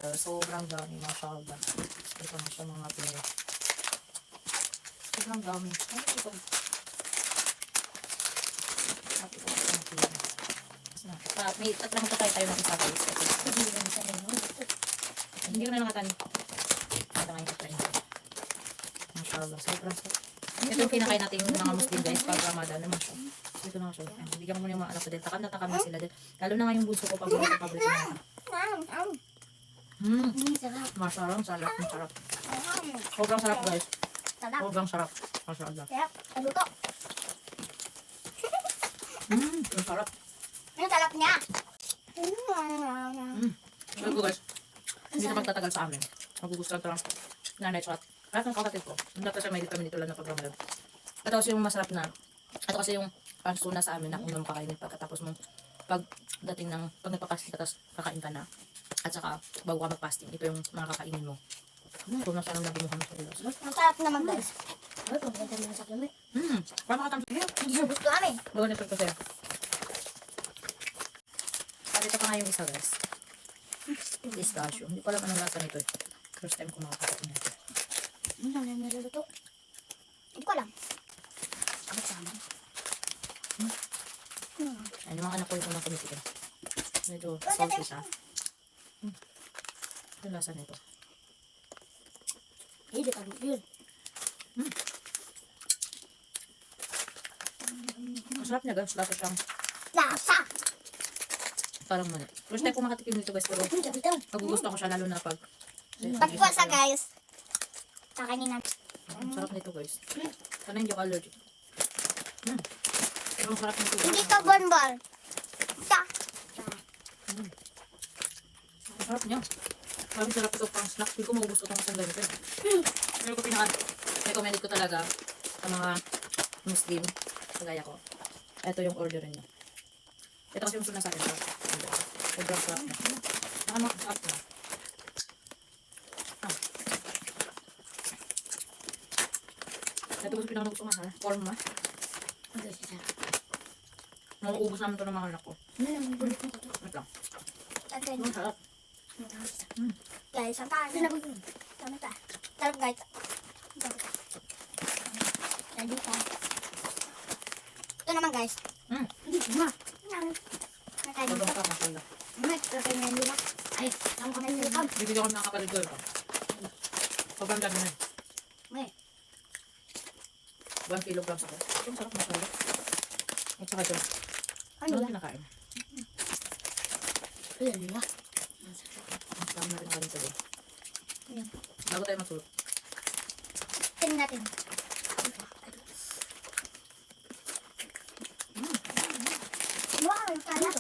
Sobrang dami, mashallah. Ito na siya mga pili. Sobrang dami. Ano ito? May tatlong magkakaya tayo ng isa guys. Hindi ko na nakatani. Ito nga yung try natin. Mashallah. Sobrang sarap. Ito yung kinakain natin yung mga Muslim guys pag Ramadan naman siya. Ito na nga siya. Bigyan mo muna yung mga anak ko din. Takam na takam na sila din. Lalo na nga yung bunso ko paborito na. Masarap. Sarap. Masarap. Sobrang sarap guys. Sobrang sarap. Mashallah. Ano to? Ang sarap. Ang sarap niya. Alam ko guys. Hindi na magtatagal sa amin. Magugustuhan ito lang. Nanay at lahat ng kapatid ko. Hindi na siya may vitamin dito lang na pag-Ramadan. Ito kasi yung masarap na. Ito kasi yung pansuna sa amin na kung makakainin pagkatapos mong pagdating ng pag nagpa-fasting ka tapos kakain ka na. At saka bago ka mag-fasting. Ito yung mga kakainin mo. Ito na siya nang nabimuhan sa ilos. Ang sarap naman guys. Ay, kung ganda naman sa kami. Paano ka tamsin? Gusto kami. Bago na ito sa'yo. At ito pa nga yung isa guys. Pistachio. Hindi ko alam anong lasa nito eh. First time ko makakakain nito. Ano na naluluto? Hindi ko alam. Bakit sa amin? Ay, yung mga anak ko yung unang kumitikin. Medyo salty siya. Yung lasa nito. Hindi ka yun. Masarap niya guys. Lasa siyang Lasa! parang mani. First time ko makatikim nito guys. Pero magugustuhan ko siya lalo na pag Pagpuasa guys. Kakainin natin. ang sarap nito guys. Sana hindi ako allergic. Pero ang sarap nito guys. Hindi ka bonbon. Ita. Ang sarap niya. Sabi sarap ito pang snack. Hindi ko magugusto itong isang ganito. Pero ko recommended ko talaga sa mga Muslim kagaya ko. Ito yung orderin niya. Ito kasi yung suna sa akin. Sobrang sarap niya. Nakakasarap niya. Ito gusto pinakagusto nga ha. Korma. Nauubos namin ito ng mga anak ko. Wait lang. Ang sarap. Guys, ang taas. Tama ta. Sarap guys. Tadi ka. Ito naman guys. Hindi ma. Nakain Sobrang ito. sarap. Mashallah. Nakain na nila. Ay, ang kamay nila. Bibigyan ko ng mga kapatid ko ito. Sobrang dami na yun. May. 1 kilograms ako. Ang sarap mashallah. At saka ito. Ano Ano yan? kinakain? Ayan nila. Ang sarap na rin ang ganito din. Ayan. Bago tayo magsulot. Tingnan natin. Wow, ang sarap.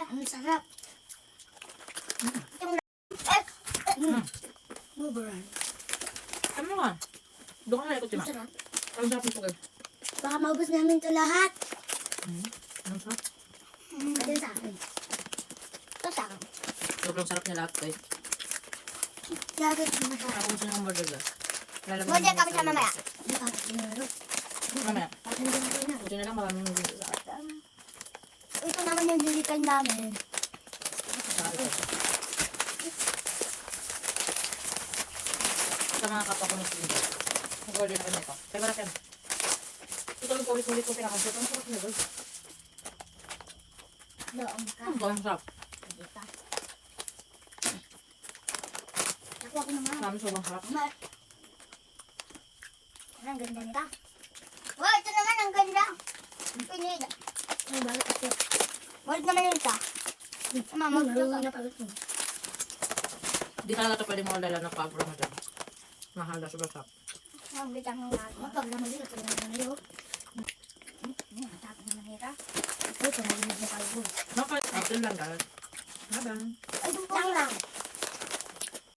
Ang sarap. Buberan. Ano nga? Doon ka na ikot Ang tima. sarap. Ang sarap nito guys. Baka maubos namin ito lahat. Ang sarap. Ito sa akin. Ito sa akin. Sobrang sarap niya lahat guys. Lagi ito masarap. Ako gusto nyo ng burger guys. Lalagyan Burger mo kami sa sa mamaya. lasa. Hindi pa ako sinaro. Mamaya. Patanda ko na. Buti na lang maraming hindi sa akin. Ito naman yung lilikan namin. Sa ito. Sa mga kapwa ko Muslim guys. Mag-order na kami ito. Kaya marap yan. Ito lang ulit-ulit ko pinakasit. Ang sarap niya guys. Doon ka. Ang sarap. Dito. Nakuha ko naman. Marami sobrang sarap. Ang ganda nito. Wow, ito naman ang ganda. Pinida. Ay, bakit ito? Balik naman yung isa. Mama, magpapagod mo. Di talaga ito pwede mo alala ng pag-Ramadan. Mahal na sobrang sarap. Magbitang ng lahat. Magpaglaman dito. Ito naman na yun. Matapos naman nito. Ito, ito naman yung kayo. Napal. After lang guys. Bye-bye. Ay, lang lang.